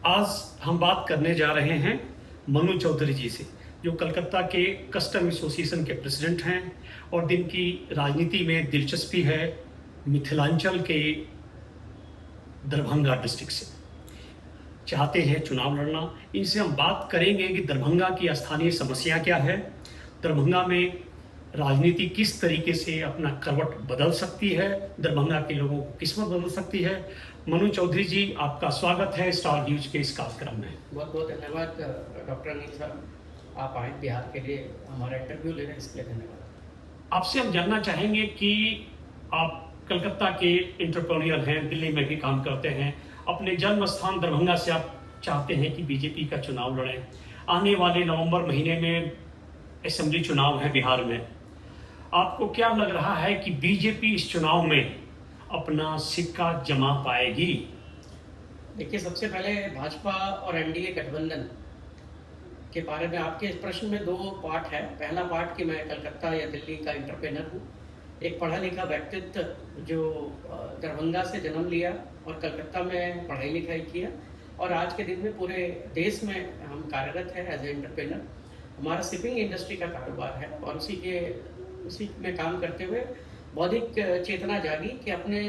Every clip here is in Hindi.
आज हम बात करने जा रहे हैं मनु चौधरी जी से, जो कलकत्ता के कस्टम एसोसिएशन के प्रेसिडेंट हैं और जिनकी राजनीति में दिलचस्पी है। मिथिलांचल के दरभंगा डिस्ट्रिक्ट से चाहते हैं चुनाव लड़ना। इनसे हम बात करेंगे कि दरभंगा की स्थानीय समस्या क्या है, दरभंगा में राजनीति किस तरीके से अपना करवट बदल सकती है, दरभंगा के लोगों को किस्मत बदल सकती है। मनु चौधरी जी, आपका स्वागत है स्टार न्यूज के इस कार्यक्रम में। बहुत बहुत धन्यवाद डॉक्टर अनिल साहब, आप आए बिहार के लिए हमारा इंटरव्यू ले रहे हैं, इसके लिए धन्यवाद। आपसे हम जानना चाहेंगे कि आप कलकत्ता के एंटरप्रेन्योर हैं, दिल्ली में भी काम करते हैं, अपने जन्म स्थान दरभंगा से आप चाहते हैं कि बीजेपी का चुनाव लड़ें। आने वाले नवंबर महीने में असेंबली चुनाव है बिहार में। आपको क्या लग रहा है कि बीजेपी इस चुनाव में अपना सिक्का जमा पाएगी? देखिए, सबसे पहले भाजपा और एनडीए गठबंधन के बारे में आपके इस प्रश्न में दो पार्ट है। पहला पार्ट कि मैं कलकत्ता या दिल्ली का एंटरप्रेन्योर हूँ, एक पढ़ा लिखा व्यक्तित्व जो दरभंगा से जन्म लिया और कलकत्ता में पढ़ाई लिखाई किया और आज के दिन में पूरे देश में हम कार्यरत हैं एज ए एंटरप्रेन्योर। हमारा शिपिंग इंडस्ट्री का कारोबार है और उसी में काम करते हुए बौद्धिक चेतना जागी कि अपने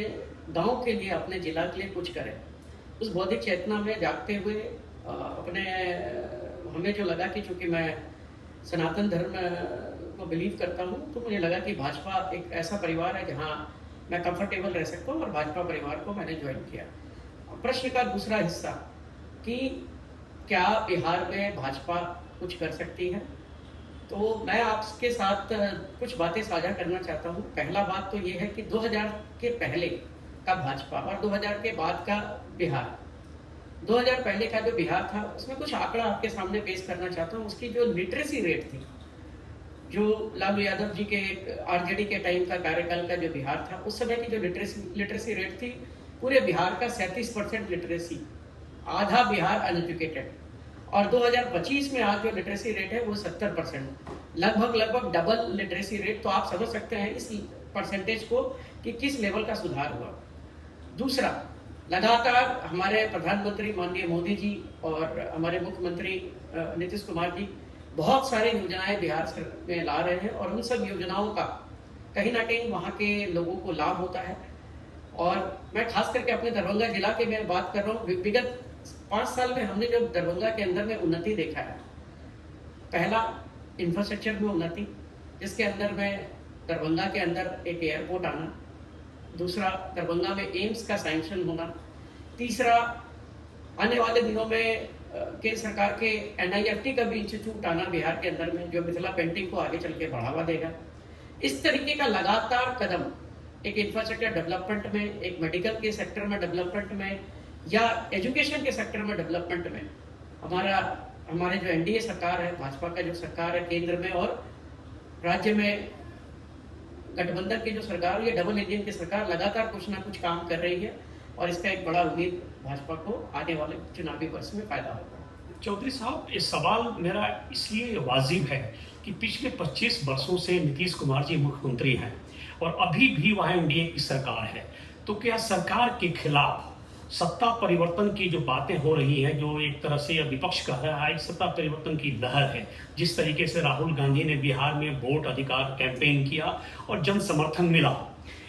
गांव के लिए, अपने जिला के लिए कुछ करें। उस बौद्धिक चेतना में जागते हुए हमें जो लगा कि चूँकि मैं सनातन धर्म को बिलीव करता हूँ, तो मुझे लगा कि भाजपा एक ऐसा परिवार है जहाँ मैं कंफर्टेबल रह सकता हूँ और भाजपा परिवार को मैंने ज्वाइन किया। प्रश्न का दूसरा हिस्सा कि क्या बिहार में भाजपा कुछ कर सकती है, तो मैं आपके साथ कुछ बातें साझा करना चाहता हूँ। पहला बात तो ये है कि 2000 के पहले का भाजपा और 2000 के बाद का बिहार, 2000 पहले का जो बिहार था उसमें कुछ आंकड़ा आपके सामने पेश करना चाहता हूँ। उसकी जो लिटरेसी रेट थी, जो लालू यादव जी के आरजेडी के टाइम का कार्यकाल का जो बिहार था, उस समय की जो लिटरेसी रेट थी, पूरे बिहार का 37% लिटरेसी, आधा बिहार अनएजुकेटेड। और 2025 में आज जो लिटरेसी रेट है वो 70%, लगभग डबल लिटरेसी रेट। तो आप समझ सकते हैं इस परसेंटेज को कि किस लेवल का सुधार हुआ। दूसरा, लगातार हमारे प्रधानमंत्री माननीय मोदी जी और हमारे मुख्यमंत्री नीतीश कुमार जी बहुत सारी योजनाएं बिहार में ला रहे हैं और उन सब योजनाओं का कहीं ना कहीं वहाँ के लोगों को लाभ होता है। और मैं खास करके अपने दरभंगा जिला के मैं बात कर रहा हूँ। विगत 5 साल में हमने जब दरभंगा के अंदर में उन्नति देखा है, पहला इंफ्रास्ट्रक्चर में उन्नति, जिसके अंदर में दरभंगा के अंदर एक एयरपोर्ट आना, दूसरा दरभंगा में एम्स का सैंक्शन होना, तीसरा आने वाले दिनों में केंद्र सरकार के NIFT का भी इंस्टीट्यूट आना बिहार के अंदर में, जो मिथिला पेंटिंग को आगे चल के बढ़ावा देगा। इस तरीके का लगातार कदम एक इंफ्रास्ट्रक्चर डेवलपमेंट में, एक मेडिकल के सेक्टर में डेवलपमेंट में या एजुकेशन के सेक्टर में डेवलपमेंट में हमारे जो एनडीए सरकार है, भाजपा का जो सरकार है केंद्र में और राज्य में गठबंधन की जो सरकार, ये डबल इंजन की सरकार लगातार कुछ ना कुछ काम कर रही है और इसका एक बड़ा उम्मीद भाजपा को आने वाले चुनावी वर्ष में फायदा होगा। चौधरी साहब, ये सवाल मेरा इसलिए वाजिब है कि पिछले 25 वर्षों से नीतीश कुमार जी मुख्यमंत्री हैं और अभी भी वहाँ एनडीए की सरकार है। तो क्या सरकार के खिलाफ सत्ता परिवर्तन की जो बातें हो रही हैं, जो एक तरह से विपक्ष कह रहा है, सत्ता परिवर्तन की लहर है, जिस तरीके से राहुल गांधी ने बिहार में वोट अधिकार कैंपेन किया और जन समर्थन मिला,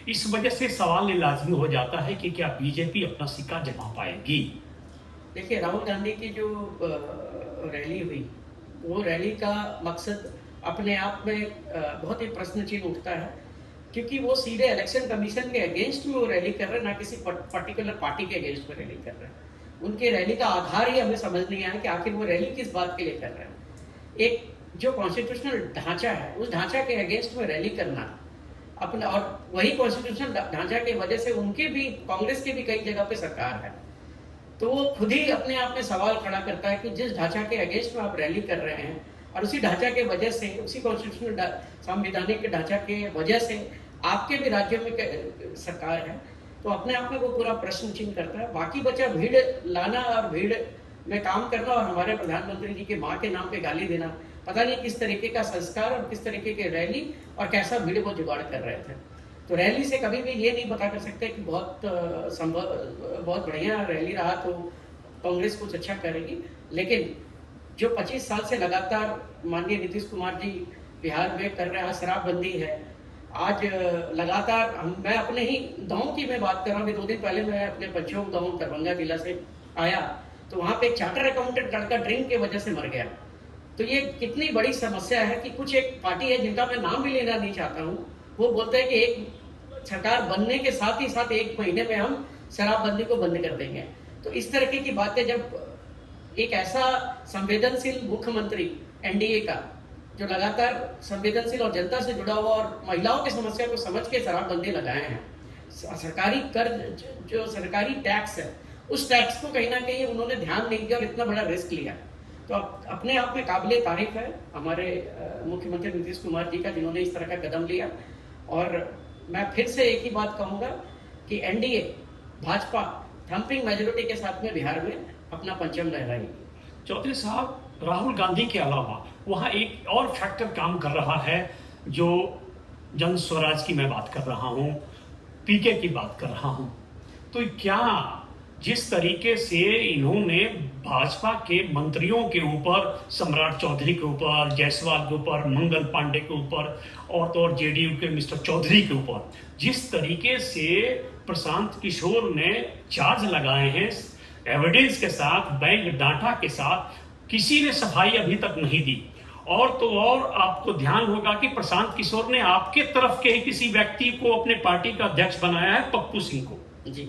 इस वजह से सवाल ये लाजमी हो जाता है कि क्या बीजेपी अपना सिक्का जमा पाएगी? देखिए, राहुल गांधी की जो रैली हुई, वो रैली का मकसद अपने आप में बहुत ही प्रश्न चिन्ह उठता है, क्योंकि वो सीधे इलेक्शन कमीशन के अगेंस्ट में वो रैली कर रहे हैं, ना किसी पर्टिकुलर पार्टी के अगेंस्ट में रैली कर रहे हैं। उनके रैली का आधार ही हमें समझ नहीं आया कि आखिर वो रैली किस बात के लिए कर रहे हैं। एक जो कॉन्स्टिट्यूशनल ढांचा है, उस ढांचा के अगेंस्ट में रैली करना अपना, और वही कॉन्स्टिट्यूशनल ढांचा की वजह से उनके भी, कांग्रेस के भी कई जगह पे सरकार है, तो वो खुद ही अपने आप में सवाल खड़ा करता है कि जिस ढांचा के अगेंस्ट में आप रैली कर रहे हैं और उसी ढांचा के वजह से, उसी कॉन्स्टिट्यूशनल संवैधानिक ढांचा के वजह से आपके भी राज्य में सरकार है, तो अपने आप में वो पूरा प्रश्न चिन्ह करता है। बाकी बचा भीड़ लाना और भीड़ में काम करना और हमारे प्रधानमंत्री जी के माँ के नाम पे गाली देना, पता नहीं किस तरीके का संस्कार और किस तरीके के रैली और कैसा भीड़ वो जुगाड़ कर रहे थे। तो रैली से कभी भी ये नहीं पता कर सकते कि बहुत बढ़िया रैली रहा तो कांग्रेस कुछ अच्छा करेगी, लेकिन जो 25 साल से लगातार माननीय नीतीश कुमार जी बिहार में कर रहे हैं, शराबबंदी है। आज लगातार मैं अपने ही गांव की मैं बात कर रहा हूँ। अभी 2 दिन पहले मैं अपने पंचों गांव दरभंगा जिला से आया, तो वहाँ पे एक चार्टर अकाउंटेंट लड़का ड्रिंक की वजह से मर गया। तो ये कितनी बड़ी समस्या है कि कुछ एक पार्टी है जिनका मैं नाम भी लेना नहीं चाहता हूँ, वो बोलते हैं कि एक सरकार बनने के साथ ही साथ 1 महीने में हम शराबबंदी को बंद कर देंगे। तो इस तरह की बातें, जब एक ऐसा संवेदनशील मुख्यमंत्री एनडीए का जो लगातार संवेदनशील और जनता से जुड़ा हुआ और महिलाओं की समस्या को समझ के शराबबंदी लगाए हैं, सरकारी कर जो सरकारी टैक्स है उस टैक्स को कहीं ना कहीं उन्होंने ध्यान नहीं दिया और इतना बड़ा रिस्क लिया। तो अपने आप में काबिले तारीफ है हमारे मुख्यमंत्री नीतीश कुमार जी का, जिन्होंने इस तरह का कदम लिया। और मैं फिर से एक ही बात कहूंगा कि एनडीए भाजपा थम्पिंग मेजोरिटी के साथ में बिहार में अपना परचम लहराएगी। चौधरी साहब, राहुल गांधी के अलावा वहाँ एक और फैक्टर काम कर रहा है, जो जन स्वराज की मैं बात कर रहा हूँ, पीके की बात कर रहा हूँ। तो क्या जिस तरीके से इन्होंने भाजपा के मंत्रियों के ऊपर, सम्राट चौधरी के ऊपर, जायसवाल के ऊपर, मंगल पांडे के ऊपर और तो और जेडीयू के मिस्टर चौधरी के ऊपर जिस तरीके से प्रशांत किशोर ने चार्ज लगाए हैं, एविडेंस के साथ, बैंक डाटा के साथ, किसी ने सफाई अभी तक नहीं दी। और तो और आपको ध्यान होगा कि प्रशांत किशोर ने आपके तरफ के ही किसी व्यक्ति को अपने पार्टी का अध्यक्ष बनाया है, पप्पू सिंह को जी।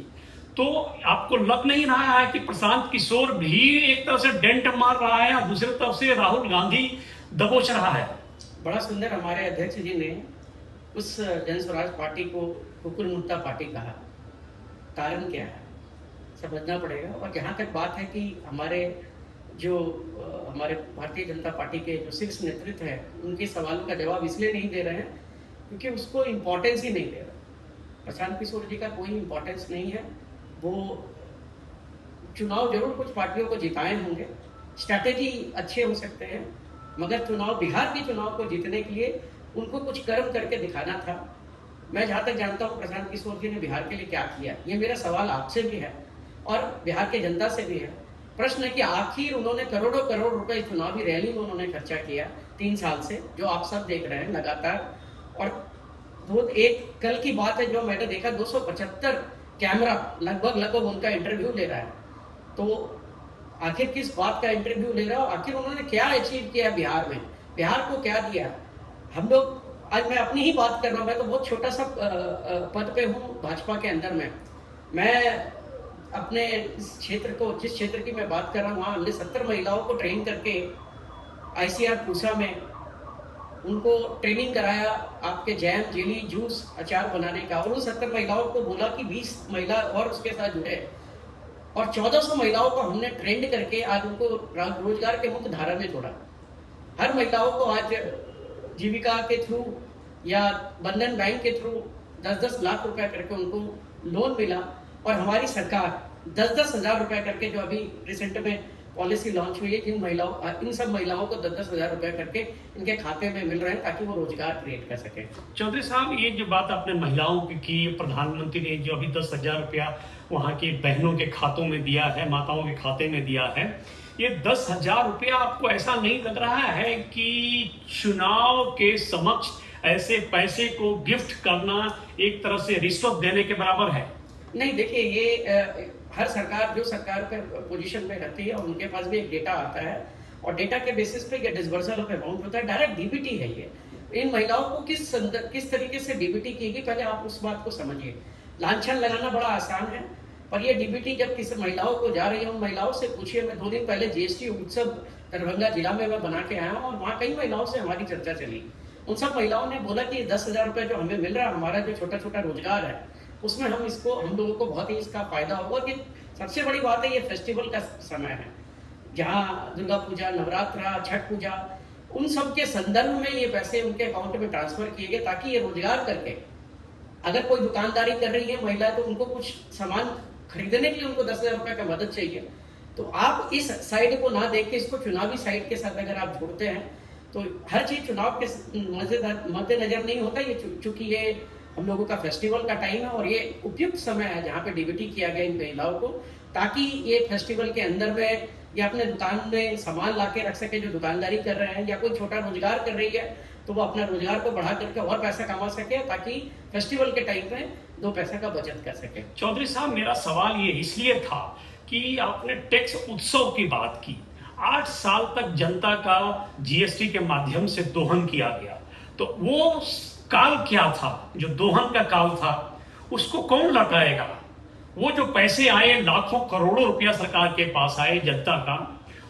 तो आपको लग नहीं रहा है कि प्रशांत किशोर भी एक तरफ से डेंट मार रहा है और दूसरी तरफ से राहुल गांधी दबोच रहा है? बड़ा सुंदर हमारे अध्यक्ष जी ने उस जन स्वराज पार्टी को कुकुर मुत्ता पार्टी कहा। कारण क्या है समझना पड़ेगा। और जहाँ तक बात है कि हमारे भारतीय जनता पार्टी के जो शीर्ष नेतृत्व है, उनके सवालों का जवाब इसलिए नहीं दे रहे हैं क्योंकि उसको इम्पोर्टेंस ही नहीं दे रहा। प्रशांत किशोर जी का कोई इम्पोर्टेंस नहीं है। वो चुनाव जरूर कुछ पार्टियों को जिताए होंगे, स्ट्रैटेजी अच्छे हो सकते हैं, मगर बिहार के चुनाव को जीतने के लिए उनको कुछ कर्म करके दिखाना था। मैं जहाँ तक जानता हूँ प्रशांत किशोर जी ने बिहार के लिए क्या किया, ये मेरा सवाल आपसे भी है और बिहार के जनता से भी है। प्रश्न है कि आखिर उन्होंने करोड़ों करोड़ रुपए चुनावी रैली में उन्होंने खर्चा किया 3 साल से, जो आप सब देख रहे हैं लगातार। और एक कल की बात है जो मैंने देखा, 275 कैमरा लगभग उनका इंटरव्यू ले रहा है। तो आखिर किस बात का इंटरव्यू ले रहा है, आखिर उन्होंने क्या अचीव किया बिहार में, बिहार को क्या दिया। हम लोग आज, मैं अपनी ही बात कर रहा हूँ, मैं तो बहुत छोटा सा पद पे हूँ भाजपा के अंदर में। मैं अपने जिस क्षेत्र की मैं बात कर रहा हूँ, वहाँ हमने 70 महिलाओं को ट्रेन करके ICR पूसा में उनको ट्रेनिंग कराया आपके जैम, जेली, जूस, अचार बनाने का। और उन 70 महिलाओं को बोला कि 20 महिला और उसके साथ जुड़े और 1400 महिलाओं को हमने ट्रेंड करके आज उनको रोजगार के मुख्य धारा में जोड़ा। हर महिलाओं को आज जीविका के थ्रू या बंधन बैंक के थ्रू 10-10 लाख रुपया करके उनको लोन मिला। और हमारी सरकार 10-10 हजार रुपया करके, जो अभी रिसेंट में पॉलिसी लॉन्च हुई है, इन सब महिलाओं को 10-10 हजार रुपया करके इनके खाते में मिल रहे हैं ताकि वो रोजगार क्रिएट कर सके। चौधरी साहब, ये जो बात आपने महिलाओं की, प्रधानमंत्री ने जो अभी 10,000 रुपया वहाँ की बहनों के खातों में दिया है, माताओं के खाते में दिया है, ये 10,000 रुपया आपको ऐसा नहीं लग रहा है कि चुनाव के समक्ष ऐसे पैसे को गिफ्ट करना एक तरह से रिश्वत देने के बराबर है? नहीं, देखिए, ये हर सरकार जो सरकार पे पोजीशन पे रहती है उनके पास भी एक डेटा आता है और डेटा के बेसिस पे ये डिसबर्सल ऑफ अमाउंट होता है। डायरेक्ट डीबीटी है ये। इन महिलाओं को किस तरीके से डीबीटी की गई, पहले आप उस बात को समझिए। लांछन लगाना बड़ा आसान है, पर ये डीबीटी जब किसी महिलाओं को जा रही है, उन महिलाओं से पूछिए। मैं 2 दिन पहले GST उत्सव दरभंगा जिला में मैं बना के आया हूँ और वहाँ कई महिलाओं से हमारी चर्चा चली। उन सब महिलाओं ने बोला कि 10,000 रुपये जो हमें मिल रहा है, हमारा जो छोटा छोटा रोजगार है, उसमें हम लोगों को बहुत ही इसका फायदा होगा। कि सबसे बड़ी बात है, ये फेस्टिवल का समय है, जहाँ दुर्गा पूजा, नवरात्रा, छठ पूजा, उन सब के संदर्भ में ये पैसे उनके अकाउंट में ट्रांसफर किए गए ताकि ये रोजगार करके, अगर कोई दुकानदारी कर रही है महिला तो उनको कुछ सामान खरीदने के लिए उनको 10,000 रुपये का मदद चाहिए। तो आप इस साइड को ना देख के इसको चुनावी साइड के साथ अगर आप जोड़ते हैं तो हर चीज चुनाव के मद्देनजर नहीं होता। ये चूंकि ये हम लोगों का फेस्टिवल का टाइम है और ये उपयुक्त समय है जहाँ पे डीबीटी किया गया इन महिलाओं को, ताकि ये फेस्टिवल के अंदर में या अपने दुकान में सामान ला के रख सके, जो दुकानदारी कर रहे हैं या कोई छोटा रोजगार कर रही है तो वो अपना रोजगार को बढ़ा करके और पैसा कमा सके, ताकि फेस्टिवल के टाइम पे 2 पैसा का बचत कर सके। चौधरी साहब, मेरा सवाल ये इसलिए था कि आपने टैक्स उत्सव की बात की। 8 साल तक जनता का जीएसटी के माध्यम से दोहन किया गया, तो वो काल क्या था, जो दोहन का काल था, उसको कौन लौटाएगा? वो जो पैसे आए, लाखों करोड़ों रुपया सरकार के पास आए जनता का,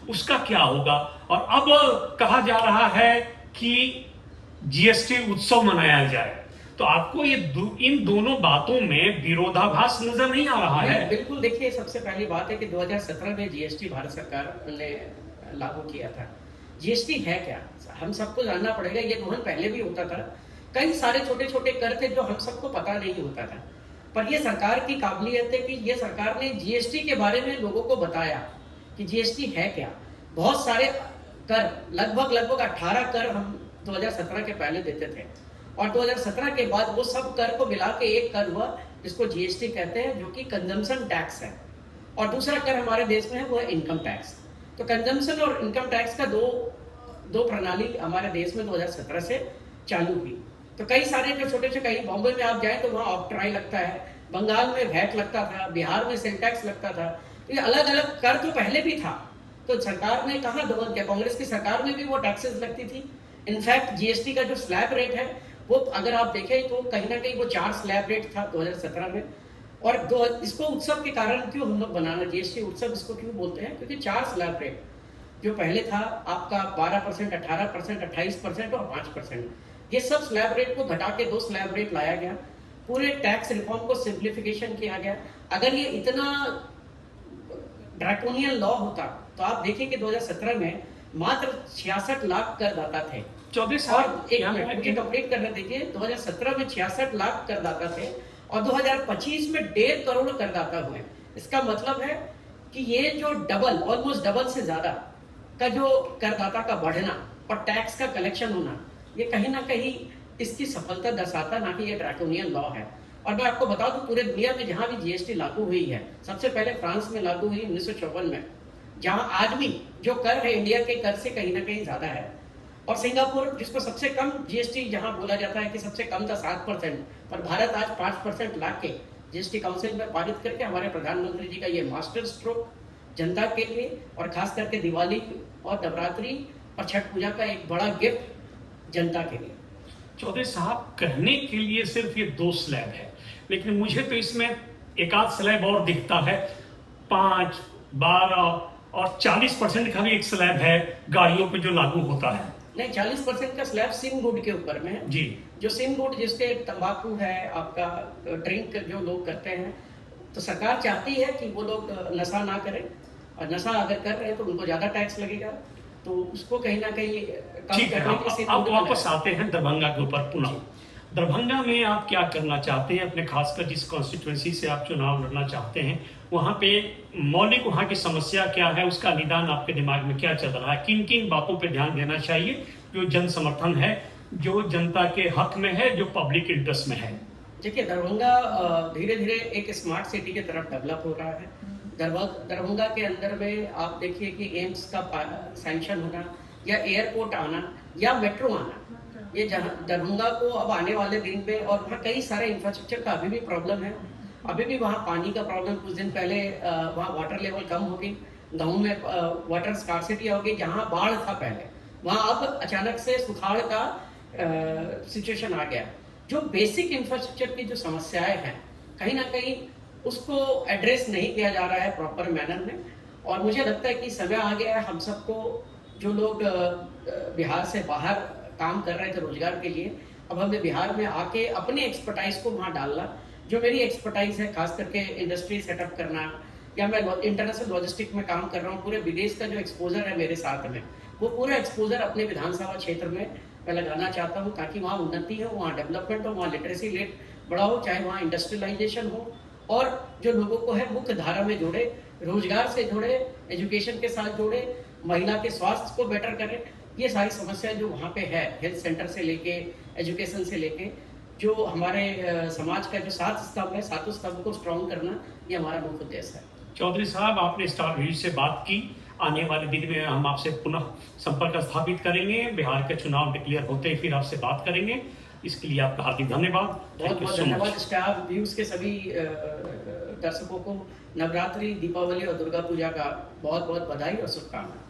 उसका क्या होगा? और अब कहा जा रहा है कि जीएसटी उत्सव मनाया जाए, तो आपको ये इन दोनों बातों में विरोधाभास नजर नहीं आ रहा है? बिल्कुल, देखिए, सबसे पहली बात है कि 2017 में जीएसटी भारत सरकार ने लागू किया था। जीएसटी है क्या, हम सबको जानना पड़ेगा। ये दोहन पहले भी होता था, कई सारे छोटे छोटे कर थे जो हम सबको पता नहीं होता था, पर ये सरकार की काबिलियत है कि ये सरकार ने जीएसटी के बारे में लोगों को बताया कि जीएसटी है क्या। बहुत सारे कर, लगभग 18 कर हम 2017 के पहले देते थे, और 2017 के बाद वो सब कर को मिला के एक कर हुआ जिसको जीएसटी कहते हैं, जो कि कंजम्पशन टैक्स है। और दूसरा कर हमारे देश में है, वो है इनकम टैक्स। तो कंजम्पशन और इनकम टैक्स का दो प्रणाली हमारे देश में 2017 से चालू हुई। तो कई सारे जो छोटे छोटे, कहीं बॉम्बे में आप जाए तो वहाँ ऑक्ट्राई लगता है, बंगाल में वैट लगता था, बिहार में सेल टैक्स लगता था। तो ये अलग अलग कर तो पहले भी था, तो सरकार ने कहा दोहन किया। कांग्रेस की सरकार में भी वो टैक्सेस लगती थी। इनफैक्ट जीएसटी का जो स्लैब रेट है वो अगर आप देखें तो कहीं ना कहीं वो 4 स्लैब रेट था 2017 में। और इसको उत्सव के कारण क्यों हम लोग बनाना, जीएसटी उत्सव इसको क्यों बोलते हैं, क्योंकि 4 स्लैब रेट जो पहले था आपका 12%, 18%, 28% और 5%, ये सब स्लैब रेट को घटा के 2 स्लैब रेट लाया गया। पूरे टैक्स रिफॉर्म को सिंप्लीफिकेशन किया गया। अगर ये इतना ड्रैकोनियन लॉ होता तो आप देखिए कि 2017 में मात्र 66 लाख करदाता थे। 24 और एक मिनट मुझे कंप्लीट करने दीजिए। 2017 में 66 लाख करदाता थे और 2025 में 1.5 करोड़ करदाता हुए। इसका मतलब है कि ये जो डबल, ऑलमोस्ट डबल से ज्यादा का जो करदाता का बढ़ना और टैक्स का कलेक्शन होना, ये कहीं ना कहीं इसकी सफलता दर्शाता, ना कि ये ड्रैकोनियन लॉ है। और मैं आपको बता दूं, पूरे दुनिया में जहां भी जीएसटी लागू हुई है, सबसे पहले फ्रांस में लागू हुई 1954 में, जहां आज भी जो कर है इंडिया के कर से कहीं ना कहीं ज्यादा है। और सिंगापुर, जिसको सबसे कम जीएसटी जहां बोला जाता है कि सबसे कम था 7%, पर भारत आज 5% ला के जीएसटी काउंसिल में पारित करके हमारे प्रधानमंत्री जी का ये मास्टर स्ट्रोक जनता के लिए, और खास करके दिवाली और नवरात्रि और छठ पूजा का एक बड़ा गिफ्ट जनता के लिए। चौधरी साहब, कहने के लिए सिर्फ ये 2 स्लैब है, लेकिन मुझे तो इसमें एक आध स्लैब और दिखता है। 5, 12 और 40% का भी एक स्लैब है गाड़ियों पे जो लागू होता है। नहीं, 40% का स्लैब सिम गुड के ऊपर में है जी। जो सिम गुड, जिसके तंबाकू है, आपका ड्रिंक जो लोग करते हैं, तो सरकार चाहती है कि वो लोग नशा ना करें, और नशा अगर कर रहे हैं तो उनको ज्यादा टैक्स लगेगा, तो उसको कहीं ना कहीं कम ठीक है, करने के लिए अब वापस आते हैं दरभंगा के ऊपर पुनः। दरभंगा में आप क्या करना चाहते हैं अपने, खासकर जिस कॉन्स्टिट्यूएंसी से आप चुनाव लड़ना चाहते हैं, वहाँ पे मौलिक वहाँ की समस्या क्या है, उसका निदान आपके दिमाग में क्या चल रहा है? किन किन बातों पे ध्यान देना चाहिए जो जन समर्थन है, जो जनता के हक में है, जो पब्लिक इंटरेस्ट में है? देखिए, दरभंगा धीरे धीरे एक स्मार्ट सिटी की तरफ डेवलप हो रहा है। दरभंगा के अंदर में आप देखिए कि एम्स का सैंक्शन होना, या एयरपोर्ट आना, या मेट्रो आना, ये जहाँ दरभंगा को अब आने वाले दिन में, और वहाँ कई सारे इंफ्रास्ट्रक्चर का अभी भी प्रॉब्लम है। अभी भी वहाँ पानी का प्रॉब्लम, कुछ दिन पहले वहाँ वाटर लेवल कम हो गई, गाँव में वाटर स्कार्सिटी हो गई। जहाँ बाढ़ था पहले, वहाँ अब अचानक से सुखाड़ का सिचुएशन आ गया। जो बेसिक इंफ्रास्ट्रक्चर की जो समस्याएं हैं, कहीं ना कहीं उसको एड्रेस नहीं किया जा रहा है प्रॉपर मैनर में। और मुझे लगता है कि समय आ गया है हम सबको, जो लोग बिहार से बाहर काम कर रहे थे रोजगार के लिए, अब हमें बिहार में आके अपने एक्सपर्टाइज को वहाँ डालना। जो मेरी एक्सपर्टाइज है, खास करके इंडस्ट्री सेटअप करना, या मैं इंटरनेशनल लॉजिस्टिक में काम कर रहा हूँ, पूरे विदेश का जो एक्सपोजर है मेरे साथ में, वो पूरा एक्सपोजर अपने विधानसभा क्षेत्र में मैं लगाना चाहता हूँ, ताकि वहाँ उन्नति हो, वहाँ डेवलपमेंट हो, वहाँ लिटरेसी रेट बढ़ा हो, चाहे वहाँ इंडस्ट्रियलाइजेशन हो, और जो लोगों को है मुख्य धारा में जोड़े, रोजगार से जोड़े, एजुकेशन के साथ जोड़े, महिला के स्वास्थ्य को बेटर करें। ये सारी समस्याएं जो वहाँ पे है, हेल्थ सेंटर से लेके एजुकेशन से लेके, जो हमारे समाज का जो 7 स्तंभ है, सातों स्तंभ को स्ट्रॉन्ग करना, ये हमारा मुख्य उद्देश्य है। चौधरी साहब, आपने स्टार न्यूज से बात की। आने वाले दिन में हम आपसे पुनः संपर्क स्थापित करेंगे। बिहार के चुनाव डिक्लेयर होते ही फिर आपसे बात करेंगे। इसके लिए आपका हार्दिक धन्यवाद। बहुत Thank you बहुत so much. धन्यवाद स्टार न्यूज़ के सभी दर्शकों को नवरात्रि, दीपावली और दुर्गा पूजा का बहुत बहुत बधाई और शुभकामनाएं।